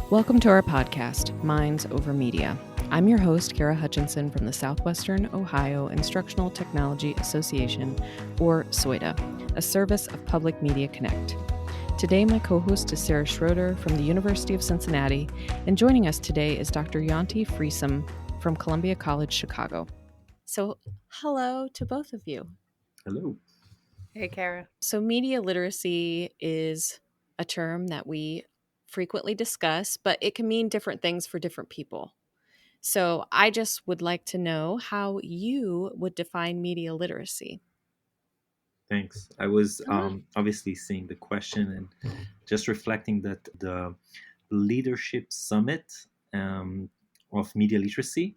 Welcome to our podcast, Minds Over Media. I'm your host, Kara Hutchinson from the Southwestern Ohio Instructional Technology Association, or SOITA, a service of Public Media Connect. Today, my co-host is Sarah Schroder from the University of Cincinnati, and joining us today is Dr. Yonty Friesem from Columbia College, Chicago. So, hello to both of you. Hello. Hey, Kara. So, media literacy is a term that we frequently discuss, but it can mean different things for different people. So I just would like to know how you would define media literacy. Thanks. I was obviously seeing the question and just reflecting that the leadership summit of media literacy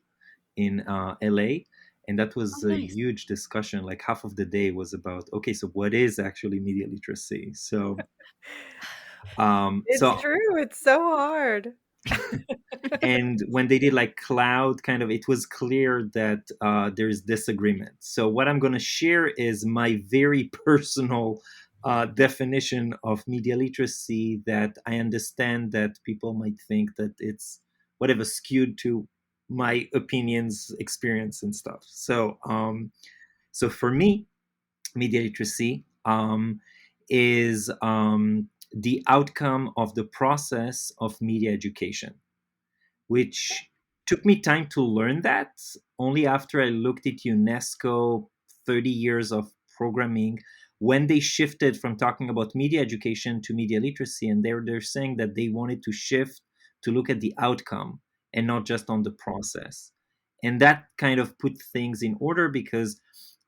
in LA, and that was a Nice. huge discussion. Like half of the day was about, okay, so what is actually media literacy? So, It's true. It's so hard. and when they did like cloud kind of, it was clear that there's disagreement. So what I'm going to share is my very personal definition of media literacy, that I understand that people might think that it's whatever skewed to my opinions, experience, and stuff. So for me, media literacy is the outcome of the process of media education, which took me time to learn that. Only after I looked at UNESCO 30 years of programming, when they shifted from talking about media education to media literacy, and they're saying that they wanted to shift to look at the outcome and not just on the process. And that kind of put things in order, because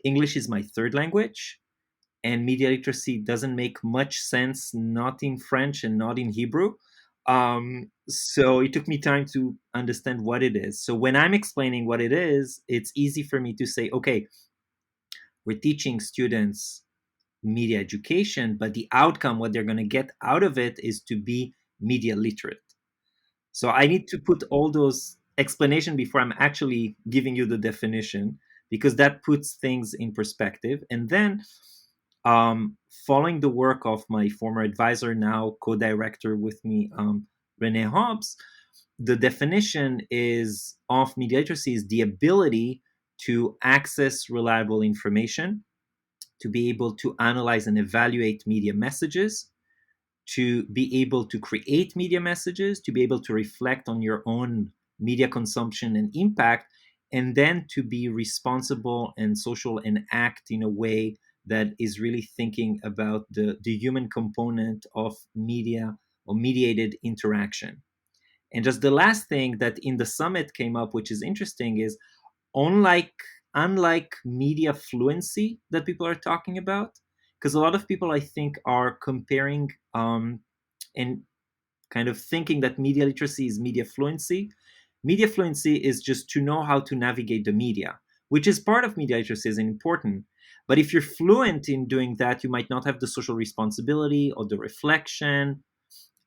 English is my third language, and media literacy doesn't make much sense not in French and not in Hebrew. So it took me time to understand what it is. So when I'm explaining what it is, it's easy for me to say, okay, we're teaching students media education, but the outcome, what they're going to get out of it, is to be media literate. So I need to put all those explanation before I'm actually giving you the definition, because that puts things in perspective. And then following the work of my former advisor, now co-director with me, Renee Hobbs, the definition is of media literacy is the ability to access reliable information, to be able to analyze and evaluate media messages, to be able to create media messages, to be able to reflect on your own media consumption and impact, and then to be responsible and social and act in a way that is really thinking about the human component of media or mediated interaction. And just the last thing that in the summit came up, which is interesting, is unlike media fluency that people are talking about, because a lot of people, I think, are comparing and kind of thinking that media literacy is media fluency. Media fluency is just to know how to navigate the media, which is part of media literacy, is important. But if you're fluent in doing that, you might not have the social responsibility or the reflection,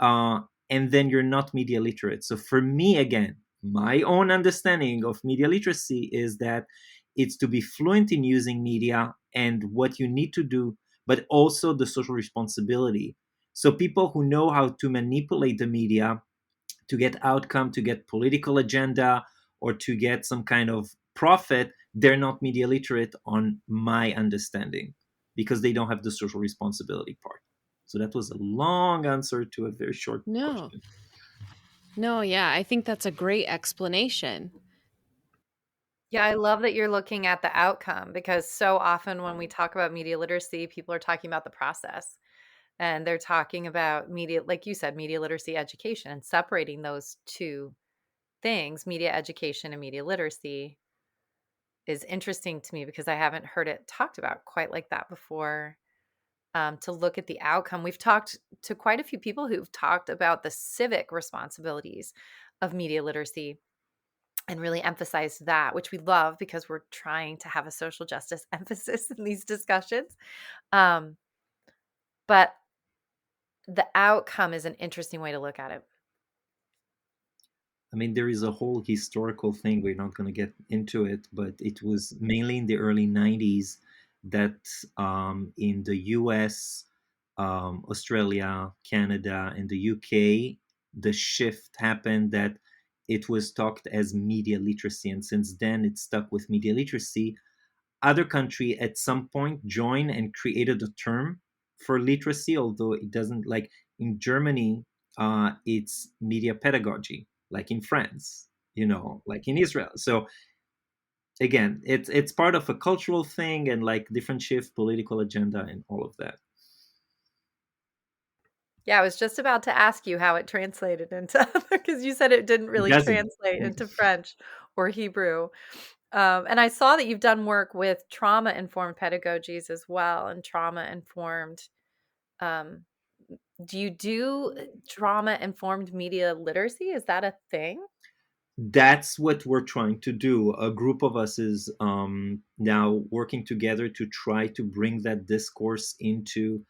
and then you're not media literate. So for me, again, my own understanding of media literacy is that it's to be fluent in using media and what you need to do, but also the social responsibility. So people who know how to manipulate the media to get outcome, to get political agenda, or to get some kind of profit, they're not media literate on my understanding, because they don't have the social responsibility part. So that was a long answer to a very short question. No, yeah, I think that's a great explanation. Yeah, I love that you're looking at the outcome, because so often when we talk about media literacy, people are talking about the process, and they're talking about media, like you said, media literacy education, and separating those two things, media education and media literacy, is interesting to me because I haven't heard it talked about quite like that before. To look at the outcome. We've talked to quite a few people who've talked about the civic responsibilities of media literacy and really emphasized that, which we love because we're trying to have a social justice emphasis in these discussions. But the outcome is an interesting way to look at it. I mean, there is a whole historical thing. We're not going to get into it, but it was mainly in the early 90s that in the US, Australia, Canada, and the UK, the shift happened that it was talked as media literacy, and since then it's stuck with media literacy. Other country at some point joined and created a term for literacy, although it doesn't, like in Germany, it's media pedagogy, like in France, like in Israel. So again, it's part of a cultural thing and like different shift, political agenda, and all of that. Yeah, I was just about to ask you how it translated into because you said it didn't It really doesn't. translate into French or Hebrew. And I saw that you've done work with trauma-informed pedagogies as well and trauma-informed. Um, do you do trauma-informed media literacy? Is that a thing? That's what we're trying to do. A group of us is now working together to try to bring that discourse into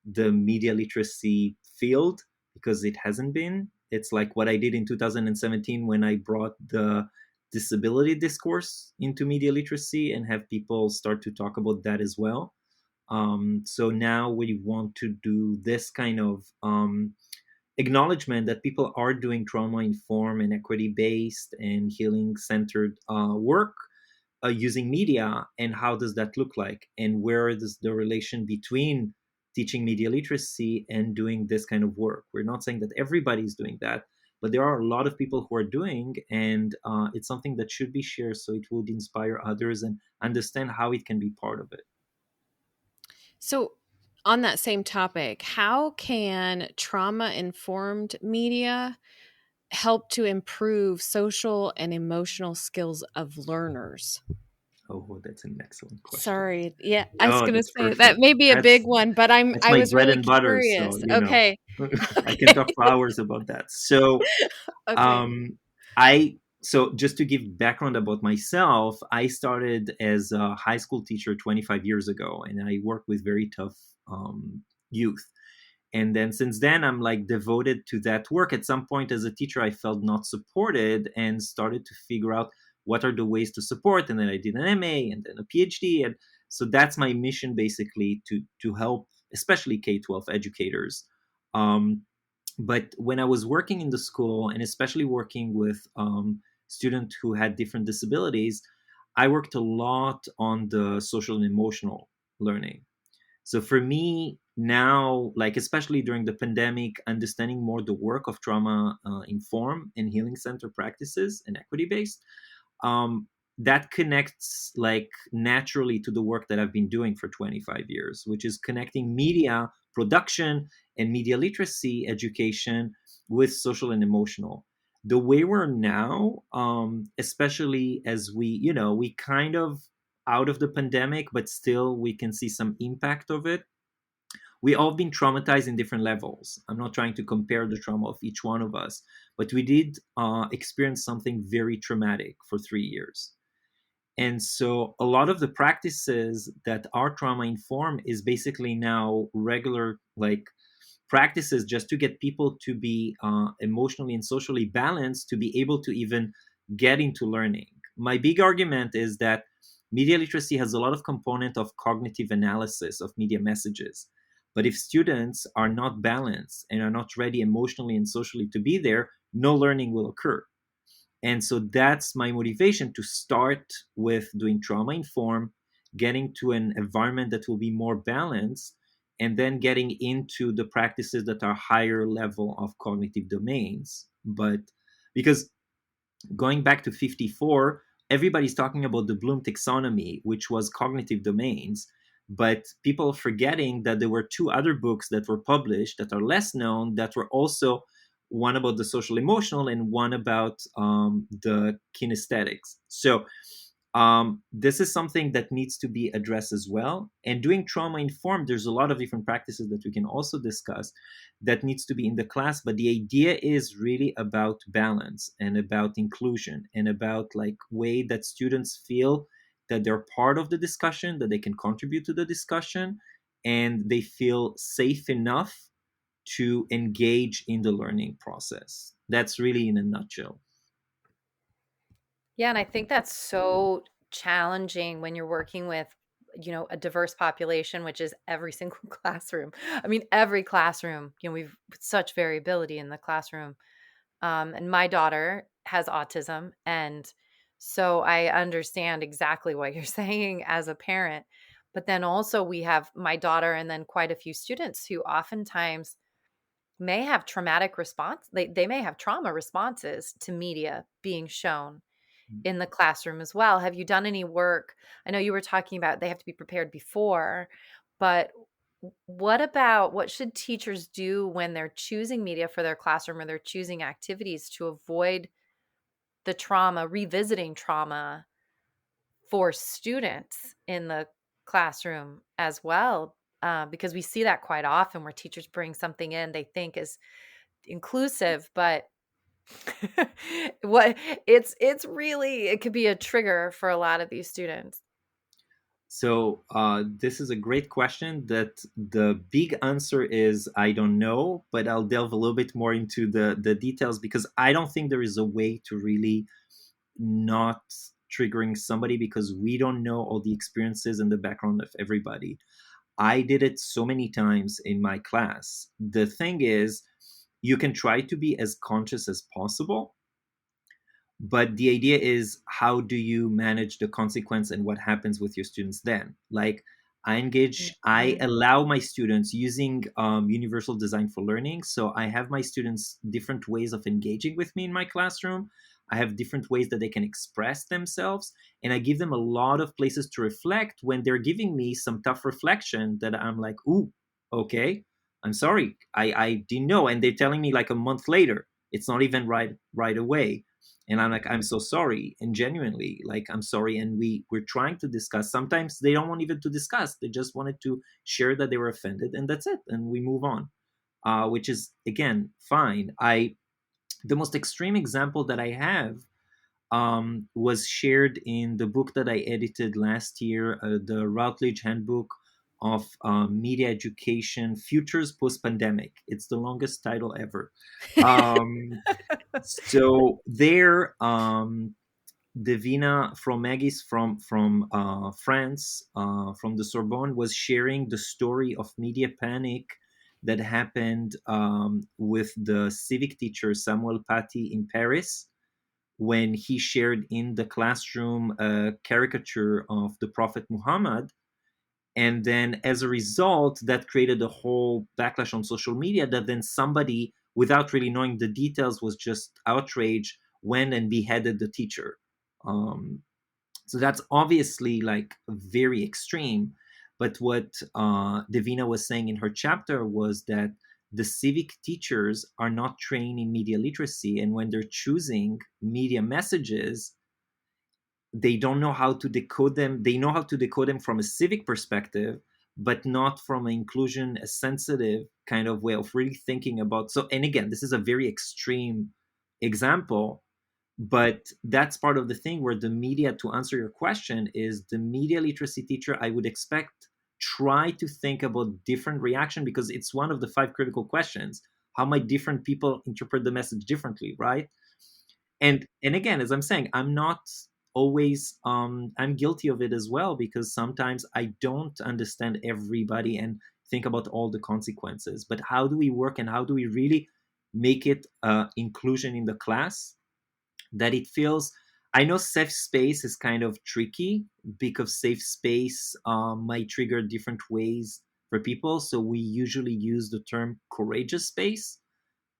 the media literacy field, because it hasn't been. It's like what I did in 2017 when I brought the disability discourse into media literacy and have people start to talk about that as well. So now we want to do this kind of acknowledgement that people are doing trauma informed and equity based and healing centered work using media, and how does that look like, and where is the relation between teaching media literacy and doing this kind of work. We're not saying that everybody's doing that, but there are a lot of people who are doing, and it's something that should be shared so it would inspire others and understand how it can be part of it. So, on that same topic, how can trauma informed media help to improve social and emotional skills of learners? Oh, that's an excellent question. Sorry. Yeah, I was Oh, going to that's say that perfect. may be a big That's one, but that's I my was bread really and butter. curious. So Okay. I can Okay. talk for hours about that. So Okay. um, so just to give background about myself, I started as a high school teacher 25 years ago, and I worked with very tough youth. And then since then, I'm like devoted to that work. At some point as a teacher, I felt not supported and started to figure out what are the ways to support. And then I did an MA and then a PhD. And so that's my mission, basically, to help especially K-12 educators. Um, but when I was working in the school, and especially working with students who had different disabilities, I worked a lot on the social and emotional learning. So for me now, like especially during the pandemic, understanding more the work of trauma informed and healing center practices and equity based, um, that connects like naturally to the work that I've been doing for 25 years, which is connecting media production and media literacy education with social and emotional. The way we're now, especially as we kind of out of the pandemic, but still we can see some impact of it. We all been traumatized in different levels. I'm not trying to compare the trauma of each one of us, but we did experience something very traumatic for 3 years. And so a lot of the practices that are trauma informed is basically now regular, like practices just to get people to be emotionally and socially balanced to be able to even get into learning. My big argument is that media literacy has a lot of component of cognitive analysis of media messages. But if students are not balanced and are not ready emotionally and socially to be there, no learning will occur. And so that's my motivation to start with doing trauma informed, getting to an environment that will be more balanced, and then getting into the practices that are higher level of cognitive domains. But because going back to 54, everybody's talking about the Bloom taxonomy, which was cognitive domains. But people are forgetting that there were two other books that were published that are less known that were also one about the social emotional and one about the kinesthetics. So this is something that needs to be addressed as well. And doing trauma informed, there's a lot of different practices that we can also discuss that needs to be in the class. But the idea is really about balance and about inclusion and about like way that students feel that they're part of the discussion, that they can contribute to the discussion, and they feel safe enough to engage in the learning process. That's really in a nutshell. Yeah, and I think that's so challenging when you're working with a diverse population, which is every single classroom. I mean, every classroom, we've such variability in the classroom. And my daughter has autism. And so I understand exactly what you're saying as a parent. But then also we have my daughter and then quite a few students who oftentimes may have traumatic response. They may have trauma responses to media being shown in the classroom as well. Have you done any work? I know you were talking about they have to be prepared before, but what should teachers do when they're choosing media for their classroom or they're choosing activities to avoid the trauma, revisiting trauma for students in the classroom as well? Because we see that quite often where teachers bring something in they think is inclusive, but what it's really it could be a trigger for a lot of these students. So this is a great question. That the big answer is I don't know, but I'll delve a little bit more into the details, because I don't think there is a way to really not triggering somebody, because we don't know all the experiences and the background of everybody. I did it so many times in my class. The thing is, you can try to be as conscious as possible, but the idea is, how do you manage the consequence and what happens with your students then? Like, I Mhm. allow my students using universal design for learning. So I have my students different ways of engaging with me in my classroom. I have different ways that they can express themselves, and I give them a lot of places to reflect when they're giving me some tough reflection that I'm like, ooh, okay, I'm sorry, I didn't know. And they're telling me like a month later, it's not even right away, and I'm like, I'm so sorry, and genuinely, like, I'm sorry. And we're trying to discuss. Sometimes they don't want even to discuss, they just wanted to share that they were offended, and that's it, and we move on, which is again fine. I The most extreme example that I have was shared in the book that I edited last year, the Routledge Handbook of Media Education: Futures Post Pandemic. It's the longest title ever. So there, Devina from Maggie's from France, from the Sorbonne, was sharing the story of media panic that happened with the civic teacher Samuel Paty in Paris, when he shared in the classroom a caricature of the Prophet Muhammad. And then as a result, that created a whole backlash on social media, that then somebody, without really knowing the details, was just outraged, went and beheaded the teacher. um, so that's obviously like very extreme. But what Davina was saying in her chapter was that the civic teachers are not trained in media literacy, and when they're choosing media messages, they don't know how to decode them. They know how to decode them from a civic perspective, but not from an inclusion, a sensitive kind of way of really thinking about. So, and again, this is a very extreme example, but that's part of the thing where the media, to answer your question, is the media literacy teacher, I would expect, try to think about different reaction, because it's one of the 5 critical questions. How might different people interpret the message differently, right? And again, as I'm saying, I'm not always I'm guilty of it as well, because sometimes I don't understand everybody and think about all the consequences. But how do we work, and how do we really make it inclusion in the class, that it feels, I know safe space is kind of tricky, because safe space might trigger different ways for people. So we usually use the term courageous space,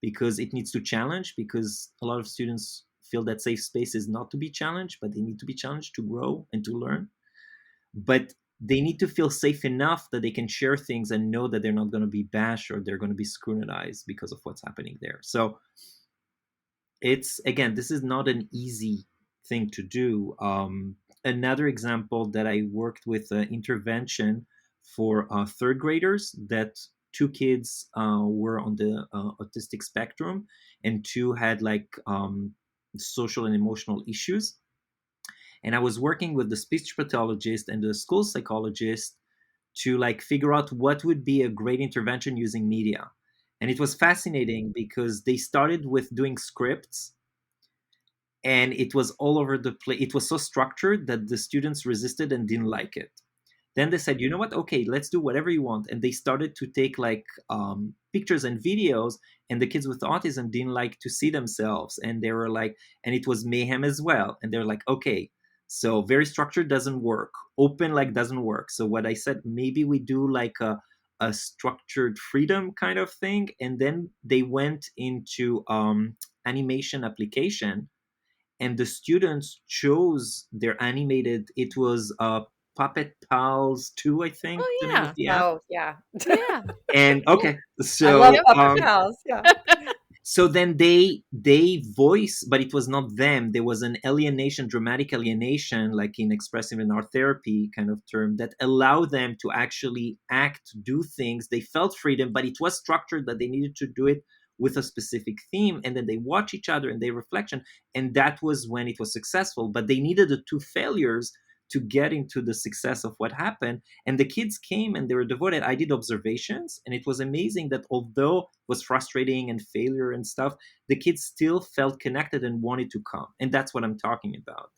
because it needs to challenge, because a lot of students feel that safe space is not to be challenged, but they need to be challenged to grow and to learn. But they need to feel safe enough that they can share things and know that they're not going to be bashed or they're going to be scrutinized because of what's happening there. So it's, again, this is not an easy thing to do. Another example, that I worked with intervention for 3rd graders, that 2 kids were on the autistic spectrum, and 2 had like social and emotional issues. And I was working with the speech pathologist and the school psychologist to like figure out what would be a great intervention using media. And it was fascinating, because they started with doing scripts, and it was all over the place. It was so structured that the students resisted and didn't like it. Then they said, you know what? Okay, let's do whatever you want. And they started to take like pictures and videos. And the kids with autism didn't like to see themselves. And they were like, and it was mayhem as well. And they're like, okay, so very structured doesn't work. Open like doesn't work. So what I said, maybe we do like a structured freedom kind of thing. And then they went into animation application, and the students chose their animated. It was Puppet Pals 2, I think Oh, the name of yeah. the app. Oh, yeah. Yeah. And okay, I love so Puppet Pals. Yeah. so then they voice, but it was not them. There was an alienation, dramatic alienation, like in expressive and art therapy kind of term, that allowed them to actually act, do things. They felt freedom, but it was structured that they needed to do it with a specific theme, and then they watch each other and they reflection, and that was when it was successful. But they needed the two failures to get into the success of what happened. And the kids came and they were devoted. I did observations, and it was amazing that although it was frustrating and failure and stuff, the kids still felt connected and wanted to come. And that's what I'm talking about.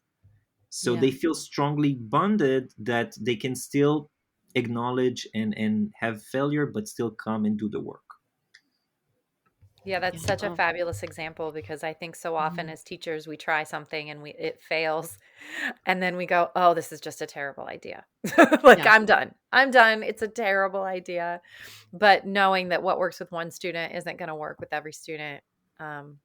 So Yeah. they feel strongly bonded that they can still acknowledge and have failure, but still come and do the work. Yeah, that's such a Oh. fabulous example, because I think so often Mhm. as teachers we try something and it fails, and then we go, "Oh, this is just a terrible idea." Like, Yeah. I'm done. I'm done. It's a terrible idea. But knowing that what works with one student isn't going to work with every student. Um,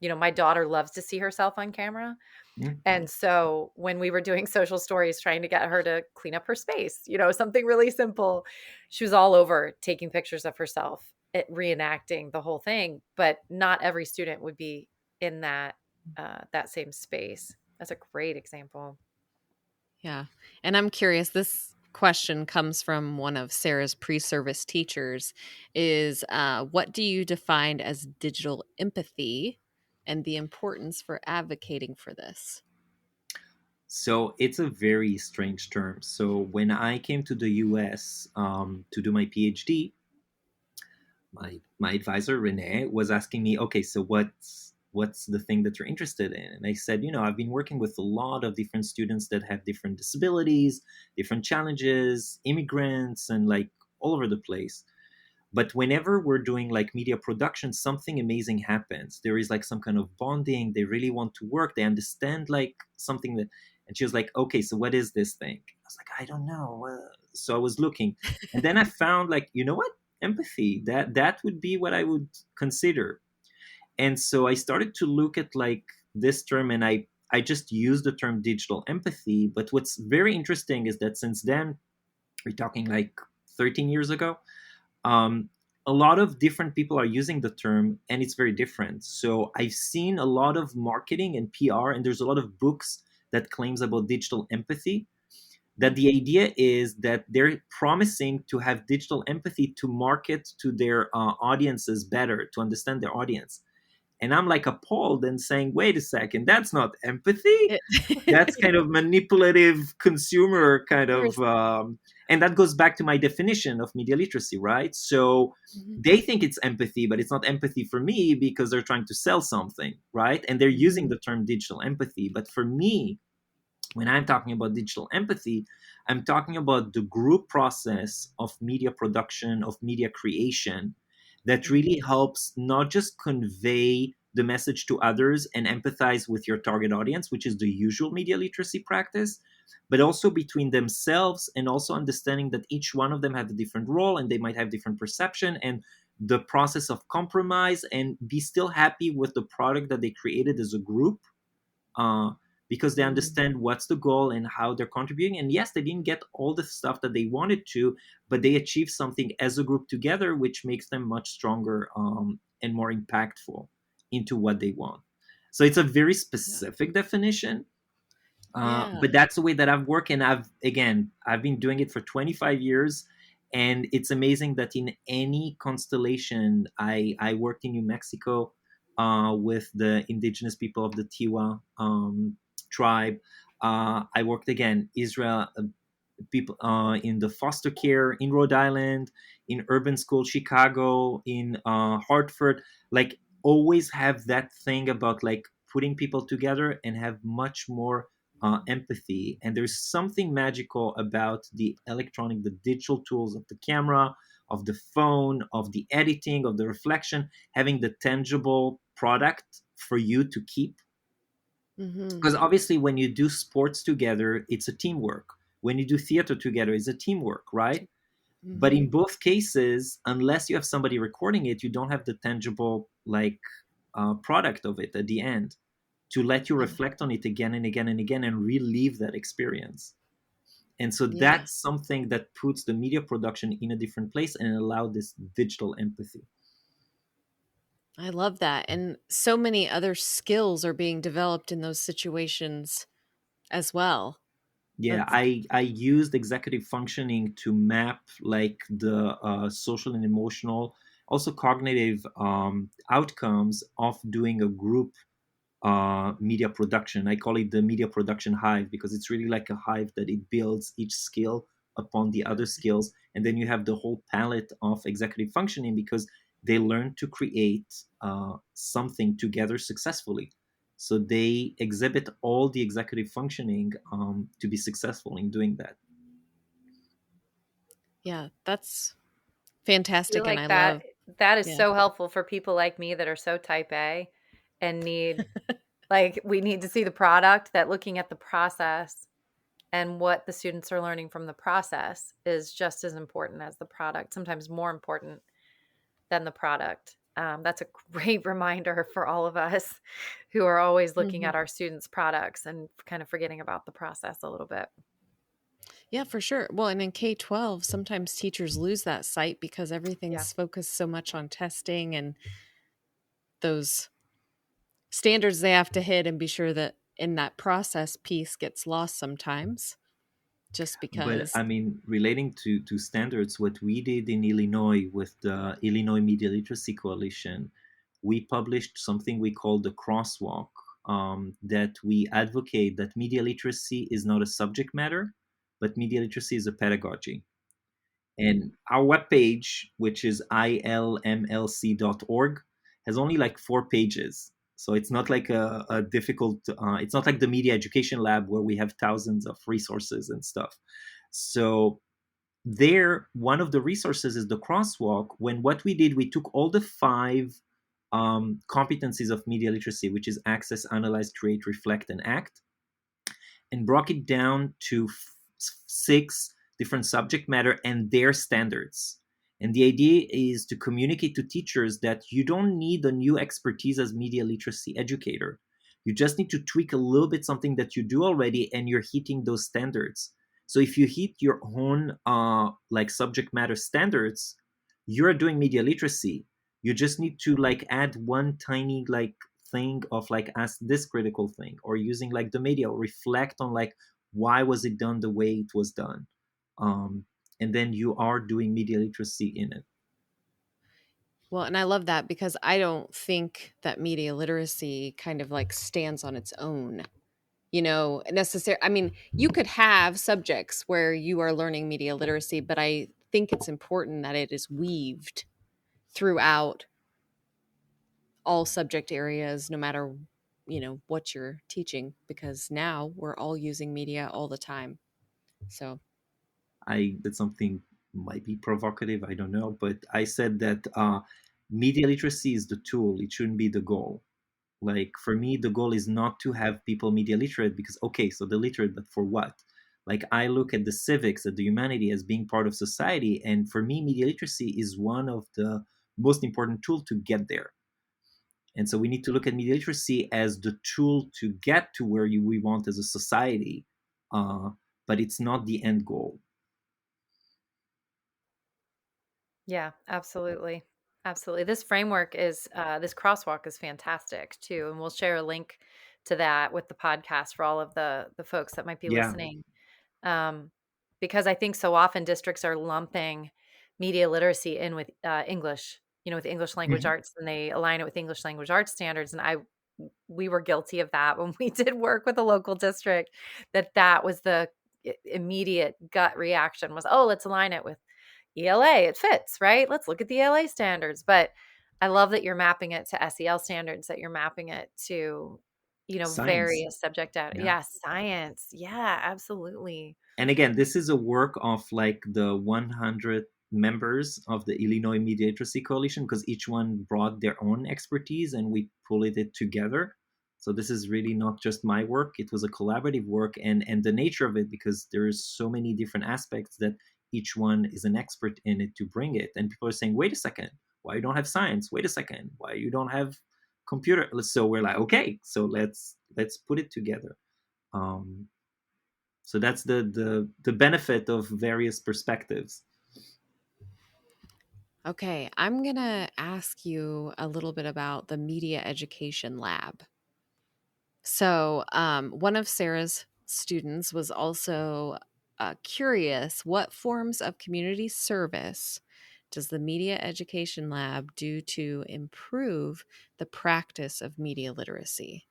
my daughter loves to see herself on camera. Mm. And so when we were doing social stories, trying to get her to clean up her space, something really simple, she was all over taking pictures of herself, reenacting the whole thing. But not every student would be in that same space. That's a great example. Yeah. And I'm curious, this question comes from one of Sarah's pre-service teachers, is what do you define as digital empathy and the importance for advocating for this? So it's a very strange term. So when I came to the US to do my PhD, my advisor Renee was asking me, okay, so what's the thing that you're interested in? And I said, I've been working with a lot of different students that have different disabilities, different challenges, immigrants, and like all over the place. But whenever we're doing like media production, something amazing happens. There is like some kind of bonding. They really want to work. They understand like something that. And she was like, okay, so what is this thing? I was like, I don't know. So I was looking, and then I found like, you know what? Empathy. That would be what I would consider. And so I started to look at like this term, and I just used the term digital empathy. But what's very interesting is that since then, we're talking like 13 years ago, um, a lot of different people are using the term, and it's very different. So I've seen a lot of marketing and PR, and there's a lot of books that claims about digital empathy, that the idea is that they're promising to have digital empathy to market to their audiences better, to understand their audience. And I'm like appalled and saying, wait a second, that's not empathy. That's kind of manipulative consumer kind of, and that goes back to my definition of media literacy, right? So Mhm. they think it's empathy, but it's not empathy for me because they're trying to sell something, right? And they're using Mhm. the term digital empathy. But for me, when I'm talking about digital empathy, I'm talking about the group process of media production, of media creation, that really helps not just convey the message to others and empathize with your target audience, which is the usual media literacy practice, but also between themselves, and also understanding that each one of them have a different role and they might have different perception, and the process of compromise, and be still happy with the product that they created as a group, uh, because they Mm. understand what's the goal and how they're contributing. And yes, they didn't get all the stuff that they wanted to, but they achieved something as a group together, which makes them much stronger and more impactful into what they want. So it's a very Yeah. specific definition, Yeah. but that's the way that I've worked, and I've been doing it for 25 years, and it's amazing that in any constellation, I worked in New Mexico with the indigenous people of the Tiwa tribe. I worked again Israel people in the foster care in Rhode Island, in urban school Chicago, in Hartford. Like always have that thing about like putting people together and have much more empathy. And there's something magical about the digital tools of the camera, of the phone, of the editing, of the reflection, having the tangible product for you to keep. Mm-hmm. Because obviously, when you do sports together, it's a teamwork. When you do theater together, it's a teamwork, right? But Mm-hmm. in both cases, unless you have somebody recording it, you don't have the tangible product of it at the end to let you Yeah. reflect on it again and again and again and relive that experience. And so Yeah. that's something that puts the media production in a different place and allow this digital empathy. I love that. And so many other skills are being developed in those situations as well. Yeah, That's I used executive functioning to map like the social and emotional, also cognitive outcomes of doing a group media production. I call it the media production hive because it's really like a hive that it builds each skill upon the other skills. And then you have the whole palette of executive functioning because they learn to create something together successfully. So they exhibit all the executive functioning to be successful in doing that. yeah, that's I feel fantastic. And like I that love, that is yeah. so helpful for people like me that are so type A and need like we need to see the product, that looking at the process and what the students are learning from the process is just as important as the product, sometimes more important than the product. That's a great reminder for all of us who are always looking Mhm. at our students' products and kind of forgetting about the process a little bit. Yeah, for sure. Well, and in K-12, sometimes teachers lose that sight because Yeah. everything's focused so much on testing and those standards they have to hit, and be sure that in that process piece gets lost sometimes just But because. I mean, relating to standards, what we did in Illinois with the Illinois Media Literacy Coalition, we published something we call the crosswalk, that we advocate that media literacy is not a subject matter, but media literacy is a pedagogy. And our webpage, which is ilmlc.org, has only like 4 pages. So it's not like a difficult, it's not like the media education lab where we have thousands of resources and stuff. So there, one of the resources is the crosswalk. When what we did, we took all the five competencies of media literacy, which is access, analyze, create, reflect, and act, and broke it down to six different subject matter and their standards. And the idea is to communicate to teachers that you don't need a new expertise as media literacy educator. You just need to tweak a little bit something that you do already, and you're hitting those standards. So if you hit your own subject matter standards, you're doing media literacy. You just need to like add one tiny thing of like ask this critical thing, or using like the media, or reflect on like why was it done the way it was done, um, and then you are doing media literacy in it. Well, and I love that because I don't think that media literacy kind of like stands on its own, necessary. I mean, you could have subjects where you are learning media literacy, but I think it's important that it is weaved throughout all subject areas, no matter, what you're teaching, because now we're all using media all the time. So, I That something might be provocative, I don't know, but I said that media literacy is the tool, it shouldn't be the goal. Like for me, the goal is not to have people media literate, because okay, so they're literate, but for what? Like I look at the civics, at the humanity as being part of society, and for me, media literacy is one of the most important tools to get there. And so we need to look at media literacy as the tool to get to where we want as a society, uh, but it's not the end goal. Yeah, absolutely. Absolutely. This framework is this crosswalk is fantastic too. And we'll share a link to that with the podcast for all of the folks that might be Yeah. listening. Um, because I think so often districts are lumping media literacy in with English, with English language Mhm. arts, and they align it with English language arts standards. And we were guilty of that when we did work with a local district, that was the immediate gut reaction was, oh, let's align it with ELA. It fits, right? Let's look at the ELA standards. But I love that you're mapping it to SEL standards, that you're mapping it to Science. various subject out. Yeah. Yeah, science. Yeah, absolutely. And again, this is a work of like the 100 members of the Illinois Media Literacy Coalition, because each one brought their own expertise and we pulled it together. So this is really not just my work. It was a collaborative work, and the nature of it, because there's so many different aspects that each one is an expert in it to bring it. And people are saying, wait a second, why you don't have science? Wait a second, why you don't have computer? So we're like, okay, so let's put it together. Um, so that's the benefit of various perspectives. Okay, I'm going to ask you a little bit about the Media Education Lab. So, one of Sarah's students was also curious, what forms of community service does the Media Education Lab do to improve the practice of media literacy?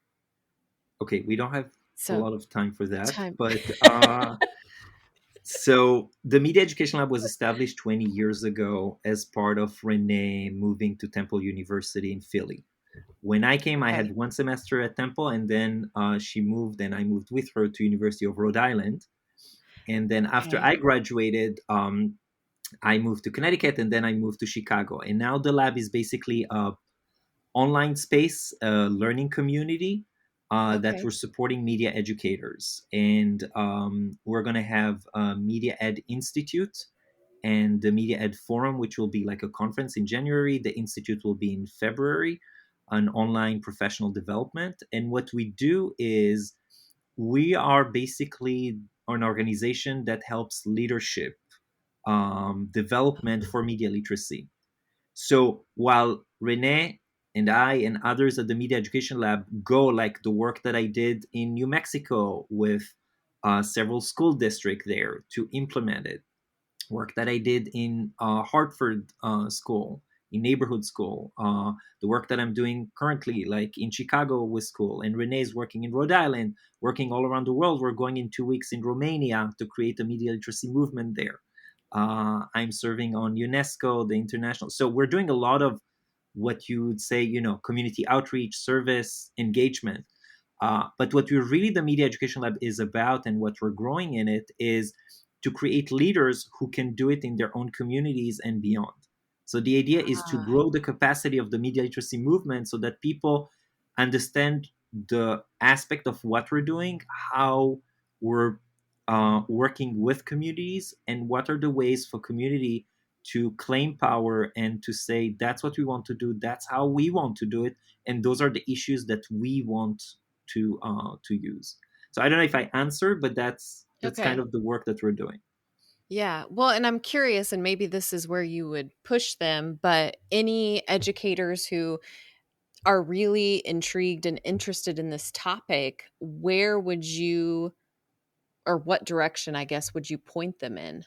Okay, we don't have a So, lot of time for that, time. but so the Media Education Lab was established 20 years ago as part of Renee moving to Temple University in Philly. When I came, I Okay. had one semester at Temple, and then she moved, and I moved with her to University of Rhode Island. And then after Okay. I graduated, I moved to Connecticut, and then I moved to Chicago. And now the lab is basically a online space, learning community that Okay. we're supporting media educators. And we're going to have a Media Ed Institute and the Media Ed Forum, which will be like a conference in January. The Institute will be in February, an online professional development. And what we do is we are basically an organization that helps leadership development for media literacy. So while Renee and I and others at the Media Education Lab go like the work that I did in New Mexico with several school districts there to implement it, work that I did in Hartford school, in neighborhood school, the work that I'm doing currently, like in Chicago with school, and Renee's working in Rhode Island, working all around the world. We're going in 2 weeks in Romania to create a media literacy movement there. I'm serving on UNESCO, the international. So we're doing a lot of what you would say, community outreach, service, engagement. But what we're really the Media Education Lab is about, and what we're growing in it, is to create leaders who can do it in their own communities and beyond. So the idea is to Ah, grow the capacity of the media literacy movement so that people understand the aspect of what we're doing, how we're working with communities, and what are the ways for community to claim power and to say that's what we want to do, that's how we want to do it, and those are the issues that we want to use. So I don't know if I answered, but that's kind okay. of the work that we're doing. Yeah. Well, and I'm curious, and maybe this is where you would push them, but any educators who are really intrigued and interested in this topic, where would you, or what direction, I guess, would you point them in?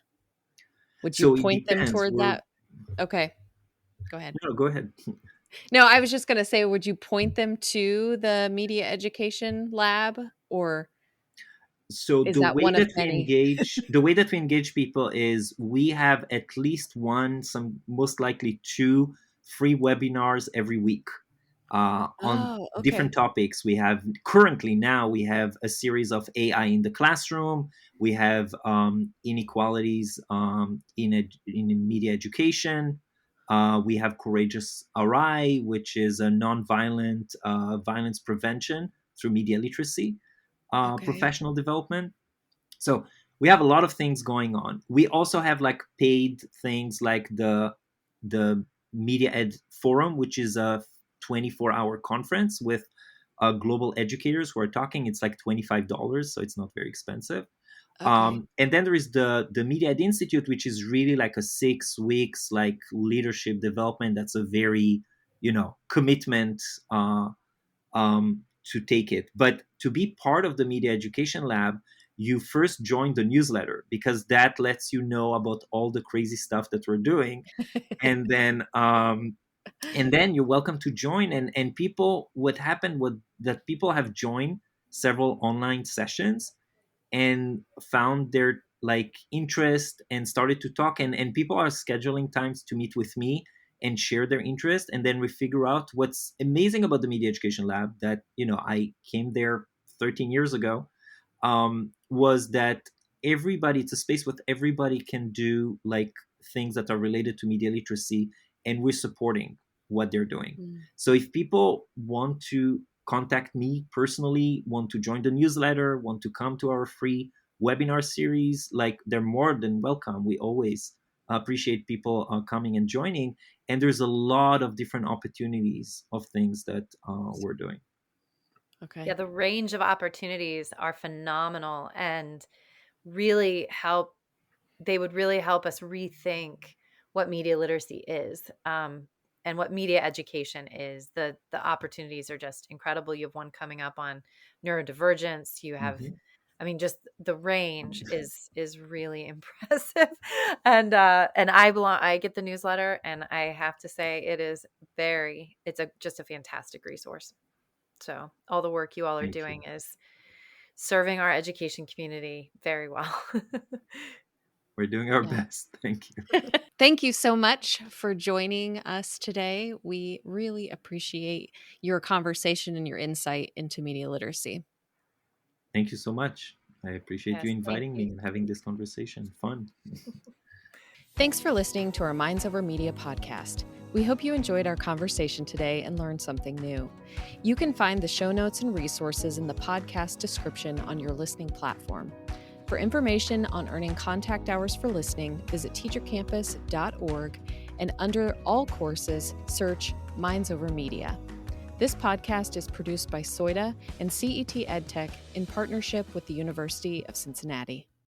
Would you So it point them depends. toward We're that? Okay, go ahead. No, go ahead. No, I was just going to say, would you point them to the Media Education Lab, or So is that one of many? the way that we engage people is we have at least one, some most likely two free webinars every week on Oh, okay. different topics. We have currently now we have a series of AI in the classroom. We have inequalities in media education. We have courageous RI, which is a nonviolent violence prevention through media literacy, Okay. professional development. So we have a lot of things going on. We also have like paid things like the Media Ed Forum, which is a 24-hour conference with global educators who are talking. It's like $25, so it's not very expensive. Okay. And then there is the Media Ed Institute, which is really like a 6 weeks like leadership development. That's a very commitment to take it. But to be part of the Media Education Lab, you first join the newsletter because that lets you know about all the crazy stuff that we're doing, and then you're welcome to join. And people, what happened was that people have joined several online sessions and found their like interest and started to talk, and people are scheduling times to meet with me and share their interest. And then we figure out what's amazing about the Media Education Lab that, I came there 13 years ago, was that it's a space where everybody can do like things that are related to media literacy, and we're supporting what they're doing. So if people want to contact me personally, want to join the newsletter, want to come to our free webinar series, like, they're more than welcome. We always appreciate people coming and joining. And there's a lot of different opportunities of things that we're doing. Okay. Yeah, the range of opportunities are phenomenal and really help. They would really help us rethink what media literacy is, and what media education is. The opportunities are just incredible. You have one coming up on neurodivergence. You have, Mhm. I mean, just the range is really impressive. And I get the newsletter, and I have to say it's just a fantastic resource. So all the work you all are Thank doing you. is serving our education community very well. We're doing our Yeah. best. Thank you. Thank you so much for joining us today. We really appreciate your conversation and your insight into media literacy. Thank you so much. I appreciate you Yes, thank inviting me you. and having this conversation. Fun. Thanks for listening to our Minds Over Media podcast. We hope you enjoyed our conversation today and learned something new. You can find the show notes and resources in the podcast description on your listening platform. For information on earning contact hours for listening, visit teachercampus.org and under all courses, search Minds Over Media. This podcast is produced by Schroder and CET EdTech in partnership with the University of Cincinnati.